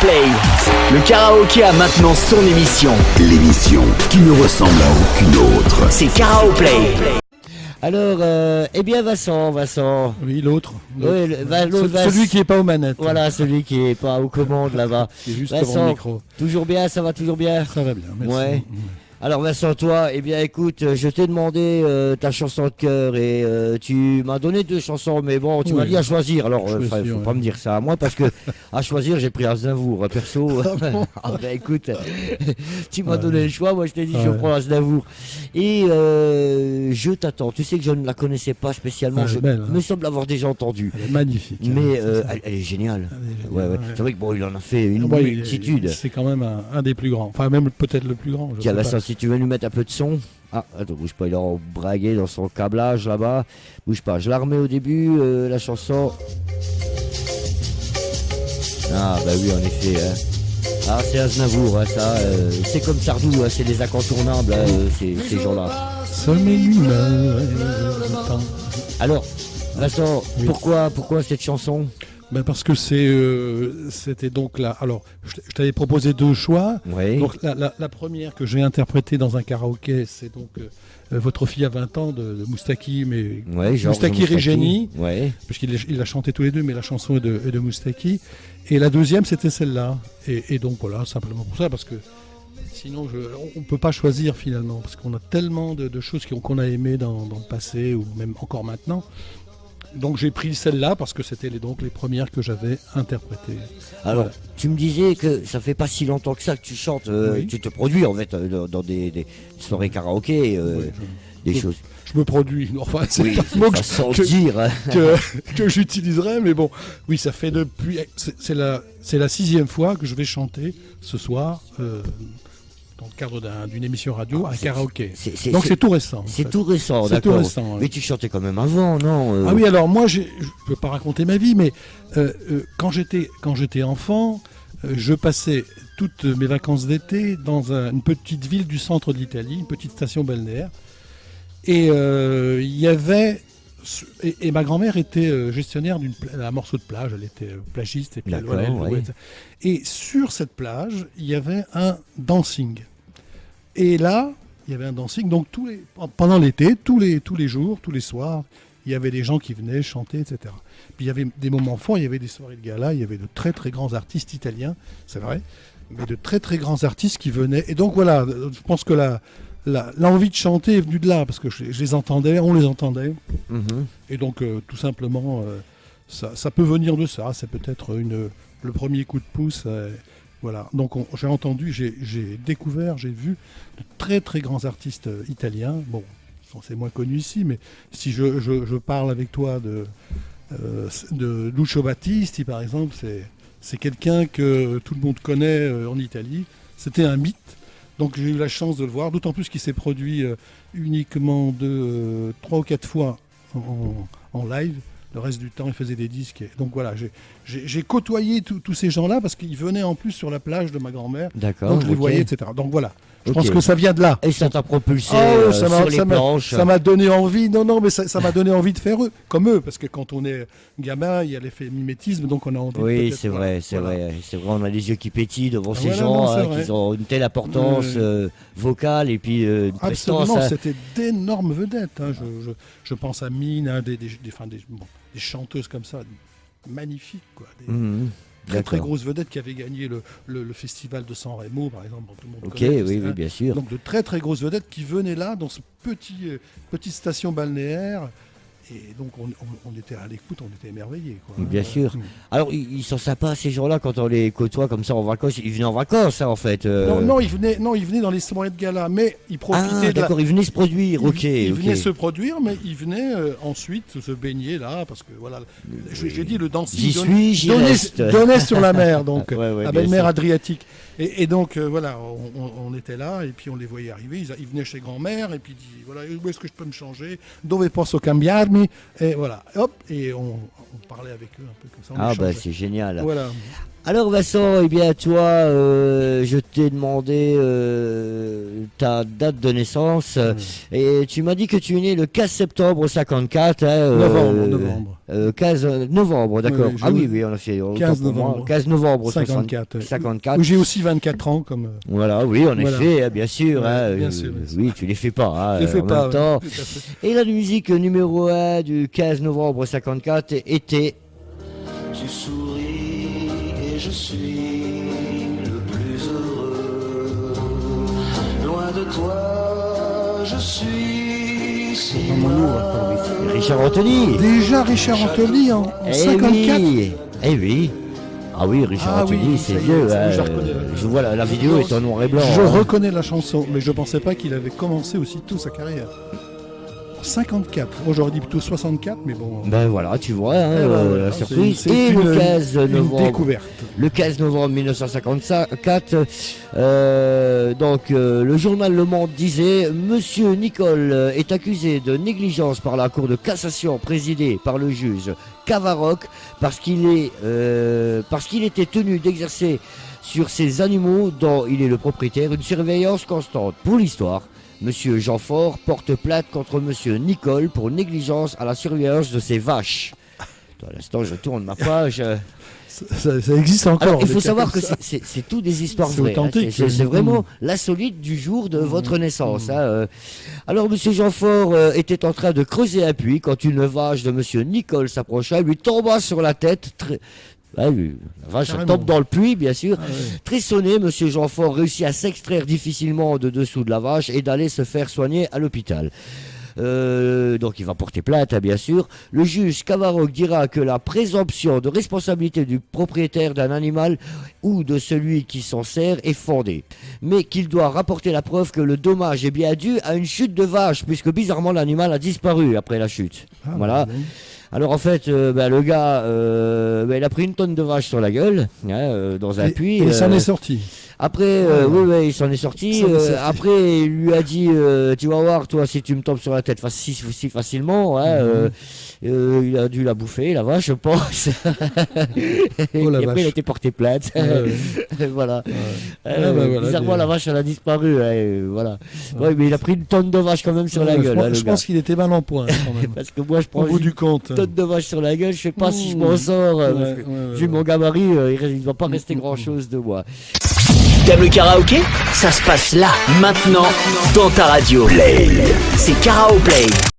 Play. Le karaoké a maintenant son émission. L'émission qui ne ressemble à aucune autre. C'est Karaoke Play. Alors, eh bien Vincent. Oui, l'autre. Oui, l'autre, Celui qui n'est pas aux manettes. Voilà, celui qui est pas aux commandes là-bas. Qui est juste Vincent, devant le micro. toujours bien, ça va toujours bien? Ça va bien, merci. Ouais. Alors Vincent, toi, eh bien écoute, je t'ai demandé ta chanson de cœur et tu m'as donné 2 chansons, mais bon, tu m'as dit à choisir. Alors, faut pas me dire ça à moi parce que à choisir, j'ai pris Aznavour, perso. Ah ben écoute, tu m'as donné le choix, moi je t'ai dit je prends Aznavour. Et je t'attends. Tu sais que je ne la connaissais pas spécialement, je me semble l'avoir déjà entendue. Elle est magnifique. Mais elle est géniale. Ouais. C'est vrai que bon, il en a fait une multitude. C'est quand même un des plus grands. Enfin, même peut-être le plus grand. Tiens, là, si tu veux lui mettre un peu de son. Ah, attends, bouge pas, il a bragué dans son câblage là-bas. Bouge pas, je la remets au début, la chanson. Ah, bah oui, en effet. Ah, c'est Aznavour, ça. C'est comme Sardou, c'est les incontournables, ces gens-là. Alors, Vincent, pourquoi cette chanson? Parce que c'était donc là. Alors, je t'avais proposé 2 choix. Oui. Donc la première que j'ai interprétée dans un karaoké, c'est donc Votre fille a 20 ans de Moustaki, mais Moustaki Regeni, puisqu'il a chanté tous les deux, mais la chanson est de Moustaki. Et la deuxième, c'était celle-là. Et donc voilà, simplement pour ça, parce que sinon on ne peut pas choisir finalement, parce qu'on a tellement de choses qu'on a aimées dans le passé, ou même encore maintenant. Donc j'ai pris celle-là parce que c'était donc les premières que j'avais interprétées. Alors, tu me disais que ça fait pas si longtemps que ça que tu chantes, tu te produis en fait dans des soirées karaoké, des choses. Je me produis, enfin c'est pas le mot que j'utiliserais, mais bon, oui, ça fait depuis, c'est la 6e fois que je vais chanter ce soir. Dans le cadre d'une émission radio, un karaoké. Donc c'est tout récent. C'est tout récent, d'accord. Mais tu chantais quand même avant, non? Ah oui, alors moi, je ne peux pas raconter ma vie, mais quand j'étais enfant, je passais toutes mes vacances d'été dans une petite ville du centre de l'Italie, une petite station balnéaire. Et il y avait... Et ma grand-mère était gestionnaire d'un morceau de plage, elle était plagiste. Et puis et sur cette plage, il y avait un dancing. Et là, il y avait un dancing, donc pendant l'été, tous les jours, tous les soirs, il y avait des gens qui venaient chanter, etc. Puis il y avait des moments forts, il y avait des soirées de gala, il y avait de très très grands artistes italiens, c'est vrai, mais de très très grands artistes qui venaient. Et donc voilà, je pense que l'envie de chanter est venue de là, parce que je les entendais, on les entendait. Et donc tout simplement, ça peut venir de ça, c'est peut-être le premier coup de pouce. Voilà, donc j'ai entendu, j'ai découvert, j'ai vu de très très grands artistes italiens. Bon, c'est moins connu ici, mais si je parle avec toi de Lucio Battisti, par exemple, c'est quelqu'un que tout le monde connaît en Italie. C'était un mythe. Donc j'ai eu la chance de le voir, d'autant plus qu'il s'est produit uniquement 3 ou 4 fois en live. Le reste du temps, il faisait des disques. Donc voilà, j'ai côtoyé tous ces gens-là parce qu'ils venaient en plus sur la plage de ma grand-mère. D'accord. Donc je les voyais, etc. Donc voilà, je pense que ça vient de là. Et ça t'a propulsé sur les planches. Ça m'a donné envie. Non, mais ça m'a donné envie de faire comme eux. Parce que quand on est gamin, il y a l'effet mimétisme, donc on a envie. Oui, c'est vrai. On a les yeux qui pétillent devant ces gens qui ont une telle importance vocale et puis une prestance. Absolument, c'était d'énormes vedettes. Je pense à Mine, des chanteuses comme ça, magnifiques, quoi. Très grosses vedettes qui avaient gagné le festival de San Remo, par exemple. Tout le monde connaît, oui, bien sûr. Donc de très très grosses vedettes qui venaient là, dans ce petite station balnéaire. Et donc on était à l'écoute, on était émerveillés, quoi. Bien sûr. Alors ils sont sympas ces gens-là quand on les côtoie comme ça en vacances. Ils venaient en vacances, en fait. Non, ils venaient dans les soirées de gala, mais ils profitaient. D'accord, ils venaient se produire. Ils venaient se produire, mais ils venaient ensuite se baigner là, parce que voilà, j'ai dit le dancing donnait sur la mer, donc la belle mer Adriatique. Et donc voilà, on était là et puis on les voyait arriver. Ils venaient chez grand-mère et puis ils disaient voilà, où est-ce que je peux me changer? Dove posso cambiarmi? mais voilà, hop, et on parlait avec eux un peu comme ça. Ah bah c'est génial. Voilà. Alors Vincent, eh bien toi, je t'ai demandé ta date de naissance et tu m'as dit que tu es né le 15 septembre 54. Novembre. 15 novembre, d'accord. Oui, oui, on a fait 15 novembre. 15 novembre 54. 54. Où j'ai aussi 24 ans comme. Voilà, oui, en effet, bien sûr. Ouais, bien sûr. Oui, tu les fais pas. Je les fais en pas. Même temps. Tout à fait. Et la musique numéro 1 du 15 novembre 54 était. Tu souris et je suis le plus heureux. Loin de toi, je suis si mal. Richard Anthony. Déjà Richard Anthony en 54. Eh oui. Ah oui, Richard Anthony, c'est vieux. Je vois la vidéo est en noir et blanc. Je reconnais la chanson, mais je pensais pas qu'il avait commencé aussitôt sa carrière. 54. Moi j'aurais dit plutôt 64, mais bon. Ben voilà, tu vois, la surprise. C'est le 15 novembre. Découverte. Le 15 novembre 1954, le journal Le Monde disait Monsieur Nicole est accusé de négligence par la Cour de cassation présidée par le juge Cavaroc parce qu'il était tenu d'exercer sur ces animaux dont il est le propriétaire une surveillance constante. Pour l'histoire, Monsieur Jeanfort porte plainte contre Monsieur Nicole pour négligence à la surveillance de ses vaches. À l'instant, je tourne ma page. Ça existe encore. Alors, il faut savoir que c'est tout des histoires vraies. C'est vraiment l'insolite du jour de votre naissance. Alors, Monsieur Jeanfort était en train de creuser un puits quand une vache de Monsieur Nicole s'approcha et lui tomba sur la tête. La vache tombe dans le puits, bien sûr. Très sonné, Monsieur Jeanfort réussit à s'extraire difficilement de dessous de la vache et d'aller se faire soigner à l'hôpital. Donc il va porter plainte, bien sûr. Le juge Cavaroc dira que la présomption de responsabilité du propriétaire d'un animal ou de celui qui s'en sert est fondée, mais qu'il doit rapporter la preuve que le dommage est bien dû à une chute de vache, puisque bizarrement l'animal a disparu après la chute. Voilà. Alors en fait, le gars, il a pris une tonne de vache sur la gueule, dans un puits. Et il s'en est sorti. Après, il s'en est sorti. Après, il lui a dit, tu vas voir, toi, si tu me tombes sur la tête si facilement, il a dû la bouffer, la vache, je pense. Et après, il a été porté plainte. Voilà. Bizarrement, la vache, elle a disparu. Voilà. Ouais, mais il a pris une tonne de vache quand même sur la gueule. Je pense qu'il était mal en point, quand même. Parce que moi, je prends au bout du compte. Une tonne de vache sur la gueule, je sais pas si je m'en sors. Vu mon gabarit, il ne va pas rester grand-chose de moi. T'aimes le karaoké? Ça se passe là, maintenant, dans ta radio. Play. C'est Karaoke Play.